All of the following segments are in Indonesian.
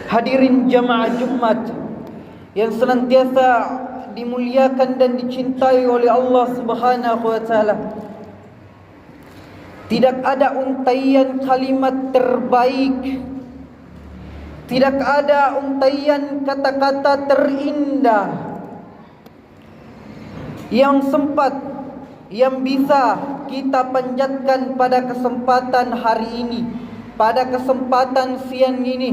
Hadirin jamaah Jumat yang senantiasa dimuliakan dan dicintai oleh Allah Subhanahu wa taala. Tidak ada untaian kalimat terbaik, tidak ada untaian kata-kata terindah yang sempat, yang bisa kita panjatkan pada kesempatan hari ini, pada kesempatan siang ini,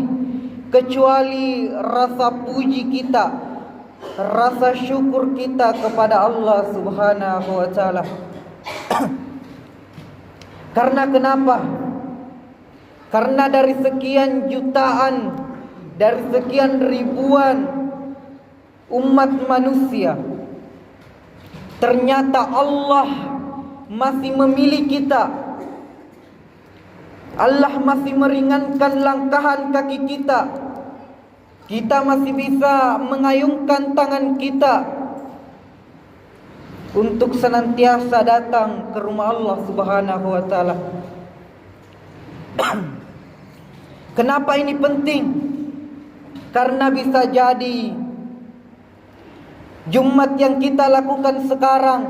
kecuali rasa puji kita, rasa syukur kita kepada Allah Subhanahu wa taala. Karena kenapa? Karena dari sekian jutaan, dari sekian ribuan umat manusia, ternyata Allah masih memilih kita. Allah masih meringankan langkahan kaki kita. Kita masih bisa mengayunkan tangan kita untuk senantiasa datang ke rumah Allah Subhanahu wa taala. Kenapa ini penting? Karena bisa jadi Jumat yang kita lakukan sekarang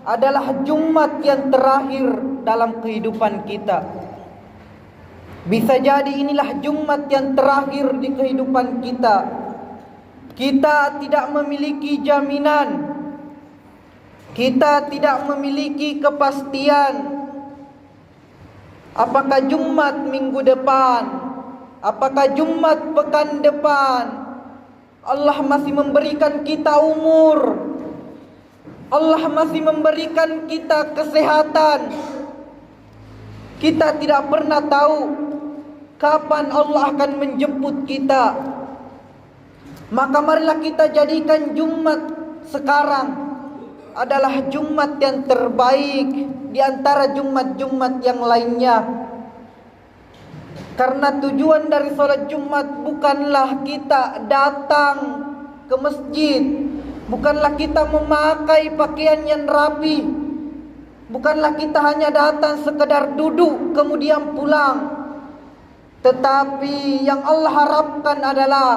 adalah Jumat yang terakhir dalam kehidupan kita. Bisa jadi inilah Jumat yang terakhir di kehidupan kita. Kita tidak memiliki jaminan, kita tidak memiliki kepastian apakah Jumat minggu depan, apakah Jumat pekan depan. Allah masih memberikan kita umur, Allah masih memberikan kita kesehatan. Kita tidak pernah tahu kapan Allah akan menjemput kita. Maka marilah kita jadikan Jumat sekarang adalah Jumat yang terbaik di antara Jumat-Jumat yang lainnya. Karena tujuan dari sholat Jumat bukanlah kita datang ke masjid, bukanlah kita memakai pakaian yang rapi, bukanlah kita hanya datang sekedar duduk kemudian pulang. Tetapi yang Allah harapkan adalah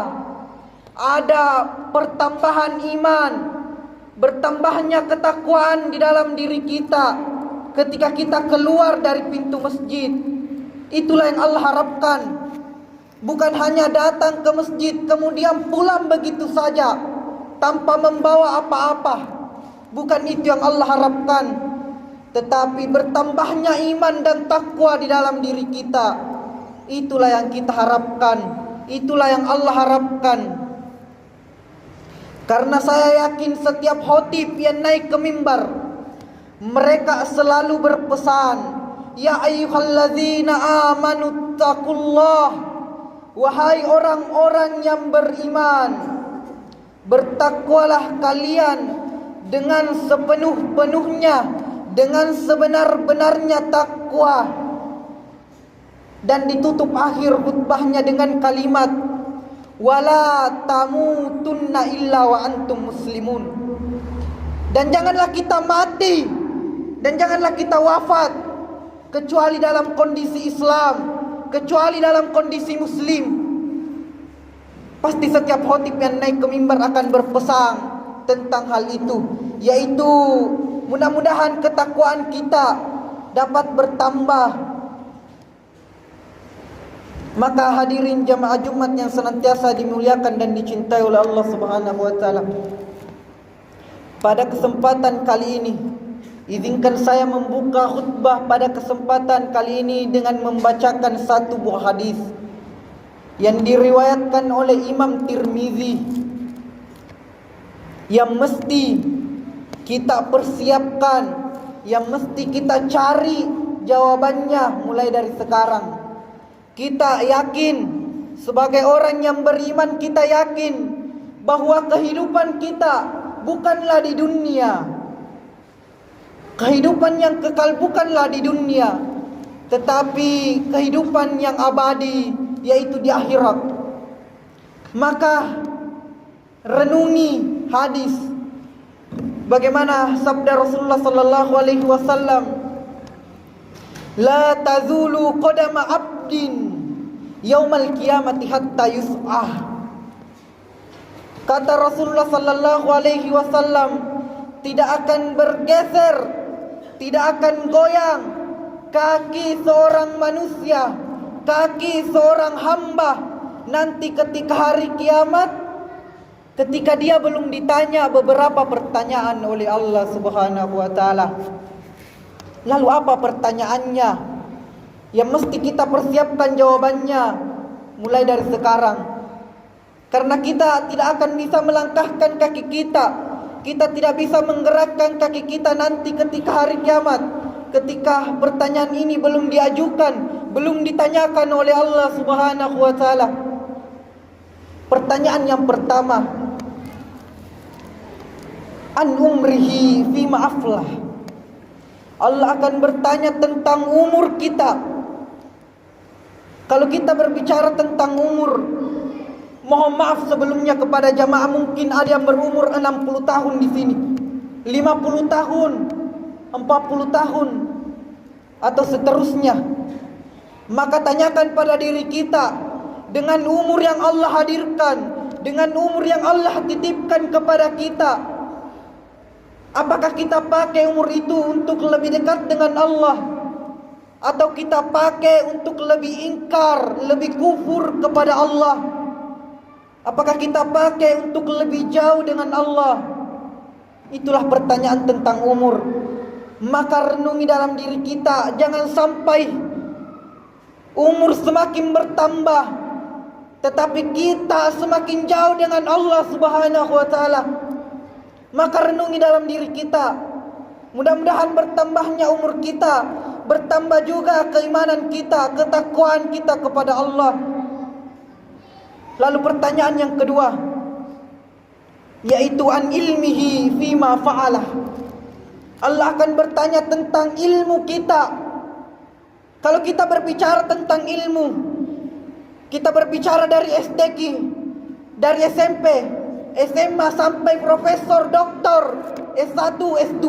ada pertambahan iman, bertambahnya ketakwaan di dalam diri kita ketika kita keluar dari pintu masjid. Itulah yang Allah harapkan. Bukan hanya datang ke masjid kemudian pulang begitu saja tanpa membawa apa-apa. Bukan itu yang Allah harapkan. Tetapi bertambahnya iman dan takwa di dalam diri kita. Itulah yang kita harapkan. Itulah yang Allah harapkan. Karena saya yakin setiap khotib yang naik ke mimbar, mereka selalu berpesan, ya ayyuhalladzina amanu taqullah, wahai orang-orang yang beriman, bertakwalah kalian dengan sepenuh-penuhnya, dengan sebenar-benarnya takwa. Dan ditutup akhir khutbahnya dengan kalimat, wala tamutunna illa wa antum muslimun. Dan janganlah kita mati, dan janganlah kita wafat kecuali dalam kondisi Islam, kecuali dalam kondisi Muslim. Pasti setiap khotib yang naik ke mimbar akan berpesan tentang hal itu, yaitu mudah-mudahan ketakwaan kita dapat bertambah. Maka hadirin jamaah Jumat yang senantiasa dimuliakan dan dicintai oleh Allah Subhanahu wa taala, pada kesempatan kali ini izinkan saya membuka khutbah pada kesempatan kali ini dengan membacakan satu buah hadis yang diriwayatkan oleh Imam Tirmizi, yang mesti kita persiapkan, yang mesti kita cari jawabannya mulai dari sekarang. Kita yakin, sebagai orang yang beriman, kita yakin bahwa kehidupan kita bukanlah di dunia. Kehidupan yang kekal bukanlah di dunia, tetapi kehidupan yang abadi, yaitu di akhirat. Maka renungi hadis, bagaimana sabda Rasulullah sallallahu alaihi wasallam, la tazulu qadama abdin yaumal qiyamati hatta yus'ah. Kata Rasulullah sallallahu alaihi wasallam, tidak akan bergeser, tidak akan goyang kaki seorang manusia, kaki seorang hamba nanti ketika hari kiamat, ketika dia belum ditanya beberapa pertanyaan oleh Allah Subhanahu wa taala. Lalu apa pertanyaannya? Yang mesti kita persiapkan jawabannya mulai dari sekarang. Karena kita tidak akan bisa melangkahkan kaki kita, kita tidak bisa menggerakkan kaki kita nanti ketika hari kiamat, ketika pertanyaan ini belum diajukan, belum ditanyakan oleh Allah Subhanahu wa taala. Pertanyaan yang pertama, an umrihi fima aflah. Allah akan bertanya tentang umur kita. Kalau kita berbicara tentang umur, mohon maaf sebelumnya kepada jamaah, mungkin ada yang berumur 60 tahun di sini, 50 tahun, 40 tahun, atau seterusnya. Maka tanyakan pada diri kita, dengan umur yang Allah hadirkan, dengan umur yang Allah titipkan kepada kita, apakah kita pakai umur itu untuk lebih dekat dengan Allah, atau kita pakai untuk lebih ingkar, lebih kufur kepada Allah? Apakah kita pakai untuk lebih jauh dengan Allah? Itulah pertanyaan tentang umur. Maka renungi dalam diri kita, jangan sampai umur semakin bertambah tetapi kita semakin jauh dengan Allah Subhanahu wa taala. Maka renungi dalam diri kita. Mudah-mudahan bertambahnya umur kita, bertambah juga keimanan kita, ketakwaan kita kepada Allah. Lalu pertanyaan yang kedua, yaitu an ilmihi fima fa'alah. Allah akan bertanya tentang ilmu kita. Kalau kita berbicara tentang ilmu, kita berbicara dari STQ, dari SMP, SMA sampai profesor, doktor, S1, S2,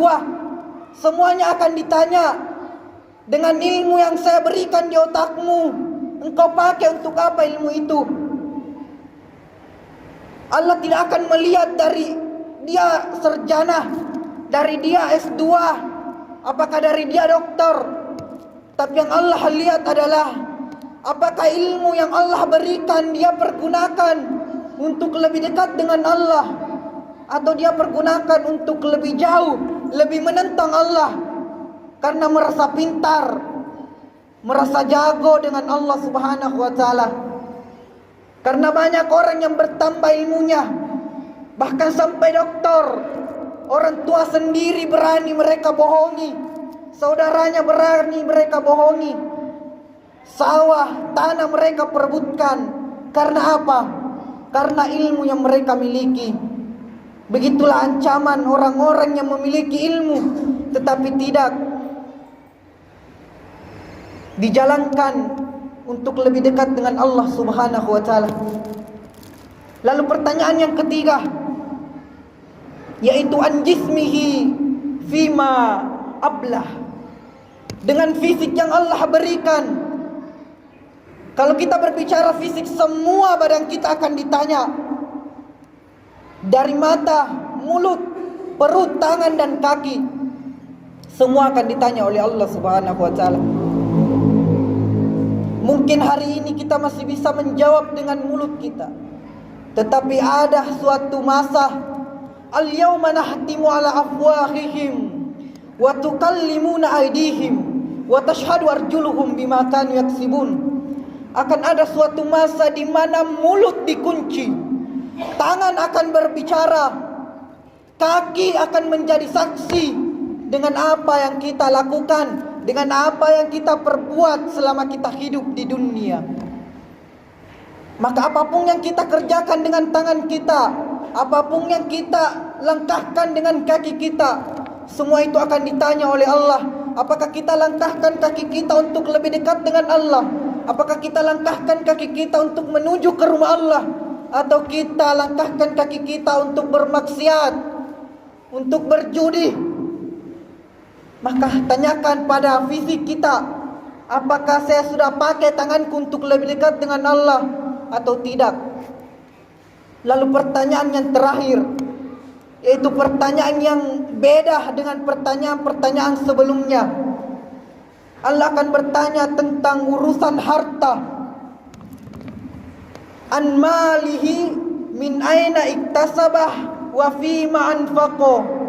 semuanya akan ditanya, dengan ilmu yang saya berikan di otakmu, engkau pakai untuk apa ilmu itu? Allah tidak akan melihat dari dia sarjana, dari dia S2, apakah dari dia doktor. Tapi yang Allah lihat adalah apakah ilmu yang Allah berikan dia pergunakan untuk lebih dekat dengan Allah, atau dia pergunakan untuk lebih jauh, lebih menentang Allah karena merasa pintar, merasa jago dengan Allah Subhanahu wa taala. Karena banyak orang yang bertambah ilmunya, bahkan sampai doktor. Orang tua sendiri berani mereka bohongi, saudaranya berani mereka bohongi, sawah, tanah mereka perebutkan. Karena apa? Karena ilmu yang mereka miliki. Begitulah ancaman orang-orang yang memiliki ilmu tetapi tidak dijalankan untuk lebih dekat dengan Allah Subhanahu wa taala. Lalu pertanyaan yang ketiga, yaitu an jismihi fima ablah. Dengan fisik yang Allah berikan. Kalau kita berbicara fisik, semua badan kita akan ditanya. Dari mata, mulut, perut, tangan dan kaki, semua akan ditanya oleh Allah Subhanahu wa taala. Mungkin hari ini kita masih bisa menjawab dengan mulut kita, tetapi ada suatu masa, al-yawma nahtimu ala afwahihim wa tukallimuna aydihim wa tashhadu arjuluhum bima kanu yaksibun. Akan ada suatu masa di mana mulut dikunci, tangan akan berbicara, kaki akan menjadi saksi dengan apa yang kita lakukan, dengan apa yang kita perbuat selama kita hidup di dunia. Maka apapun yang kita kerjakan dengan tangan kita, apapun yang kita langkahkan dengan kaki kita, semua itu akan ditanya oleh Allah. Apakah kita langkahkan kaki kita untuk lebih dekat dengan Allah? Apakah kita langkahkan kaki kita untuk menuju ke rumah Allah? Atau kita langkahkan kaki kita untuk bermaksiat, untuk berjudi? Maka tanyakan pada fisik kita, Apakah saya sudah pakai tanganku untuk lebih dekat dengan Allah atau tidak? Lalu pertanyaan yang terakhir, yaitu pertanyaan yang beda dengan pertanyaan-pertanyaan sebelumnya. Allah akan bertanya tentang urusan harta. An malihi min aina iktasabah wa fima anfaqo.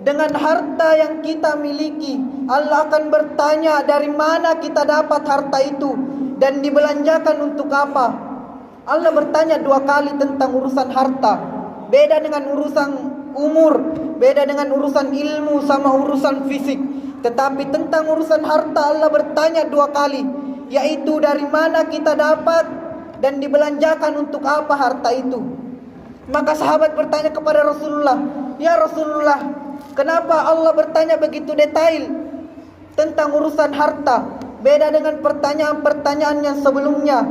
Dengan harta yang kita miliki, Allah akan bertanya dari mana kita dapat harta itu dan dibelanjakan untuk apa. Allah bertanya 2 kali tentang urusan harta. Beda dengan urusan umur, beda dengan urusan ilmu sama urusan fisik. Tetapi tentang urusan harta Allah bertanya 2 kali, yaitu dari mana kita dapat dan dibelanjakan untuk apa harta itu. Maka sahabat bertanya kepada Rasulullah, "Ya Rasulullah, kenapa Allah bertanya begitu detail tentang urusan harta? Beda dengan pertanyaan-pertanyaan yang sebelumnya."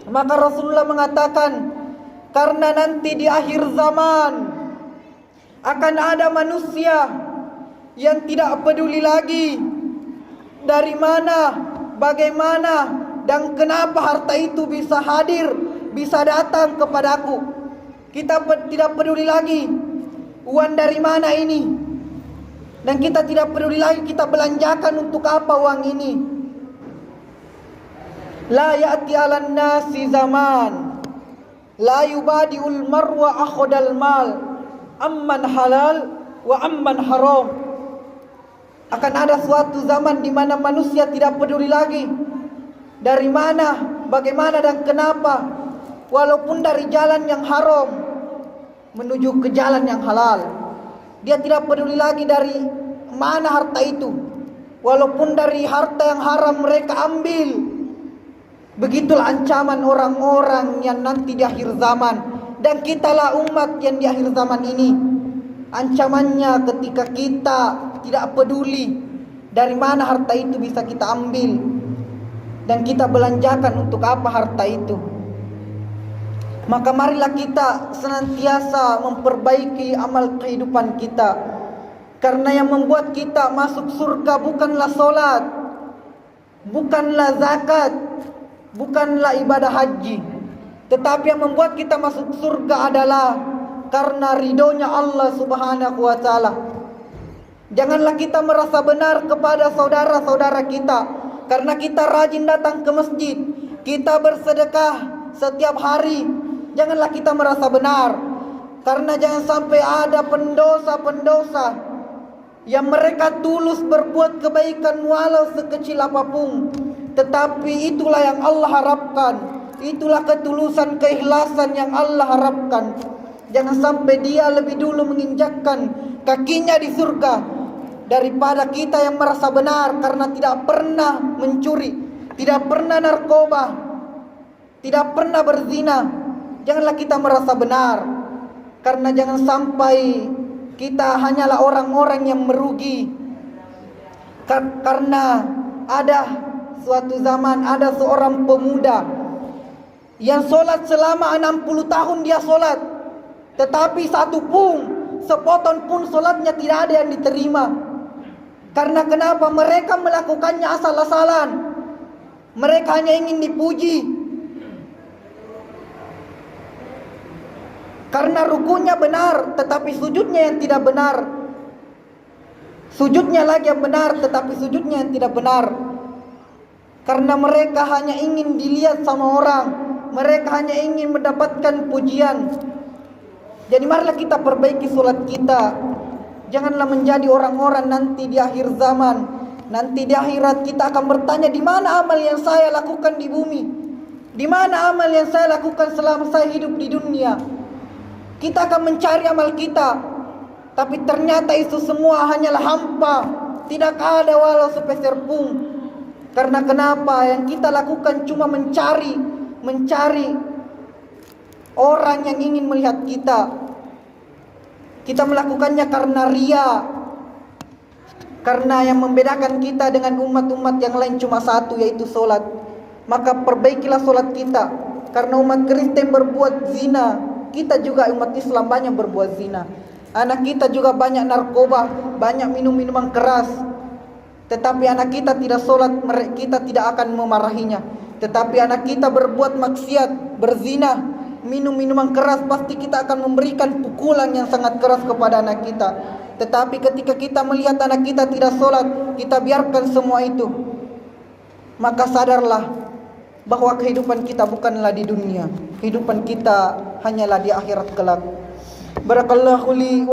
Maka Rasulullah mengatakan, karena nanti di akhir zaman akan ada manusia yang tidak peduli lagi dari mana, bagaimana, dan kenapa harta itu bisa hadir, bisa datang kepadaku. Kita tidak peduli lagi uang dari mana ini, dan kita tidak peduli lagi kita belanjakan untuk apa uang ini. La ya'ti 'alan nasi zaman la yubadi'ul marwa akhadal mal amman halal wa amman haram. Akan ada suatu zaman di mana manusia tidak peduli lagi dari mana, bagaimana, dan kenapa, walaupun dari jalan yang haram menuju ke jalan yang halal. Dia tidak peduli lagi dari mana harta itu, walaupun dari harta yang haram mereka ambil. Begitulah ancaman orang-orang yang nanti di akhir zaman. Dan kitalah umat yang di akhir zaman ini. Ancamannya ketika kita tidak peduli dari mana harta itu bisa kita ambil dan kita belanjakan untuk apa harta itu. Maka marilah kita senantiasa memperbaiki amal kehidupan kita. Karena yang membuat kita masuk surga bukanlah solat, bukanlah zakat, bukanlah ibadah haji. Tetapi yang membuat kita masuk surga adalah karena ridhonya Allah Subhanahu wa ta'ala. Janganlah kita merasa benar kepada saudara-saudara kita karena kita rajin datang ke masjid, kita bersedekah setiap hari. Janganlah kita merasa benar, karena jangan sampai ada pendosa-pendosa yang mereka tulus berbuat kebaikan walau sekecil apapun. Tetapi itulah yang Allah harapkan, itulah ketulusan, keikhlasan yang Allah harapkan. Jangan sampai dia lebih dulu menginjakkan kakinya di surga daripada kita yang merasa benar karena tidak pernah mencuri, tidak pernah narkoba, tidak pernah berzina. Janganlah kita merasa benar, karena jangan sampai kita hanyalah orang-orang yang merugi. Karena ada suatu zaman ada seorang pemuda yang sholat selama 60 tahun dia sholat, tetapi sepotong pun sholatnya tidak ada yang diterima. Karena kenapa? Mereka melakukannya asal-asalan. Mereka hanya ingin dipuji. Karena rukunya benar, tetapi sujudnya yang tidak benar. Sujudnya lagi yang benar, tetapi sujudnya yang tidak benar. Karena mereka hanya ingin dilihat sama orang, mereka hanya ingin mendapatkan pujian. Jadi marilah kita perbaiki sholat kita. Janganlah menjadi orang-orang nanti di akhir zaman. Nanti di akhirat kita akan bertanya, di mana amal yang saya lakukan di bumi? Di mana amal yang saya lakukan selama saya hidup di dunia? Kita akan mencari amal kita, tapi ternyata itu semua hanyalah hampa, tidak ada walau sepeser pun. Karena kenapa? Yang kita lakukan cuma mencari orang yang ingin melihat kita. Kita melakukannya karena ria. Karena yang membedakan kita dengan umat-umat yang lain cuma satu, yaitu solat. Maka perbaikilah solat kita. Karena umat Kristen berbuat zina, kita juga umat Islam banyak berbuat zina. Anak kita juga banyak narkoba, banyak minum minuman keras. tetapi anak kita tidak sholat, kita tidak akan memarahinya. Tetapi anak kita berbuat maksiat, berzina, minum minuman keras, pasti kita akan memberikan pukulan yang sangat keras kepada anak kita. Tetapi ketika kita melihat anak kita tidak sholat, kita biarkan semua itu, maka sadarlah bahwa kehidupan kita bukanlah di dunia, kehidupan kita hanyalah di akhirat kelak. Barakallahu li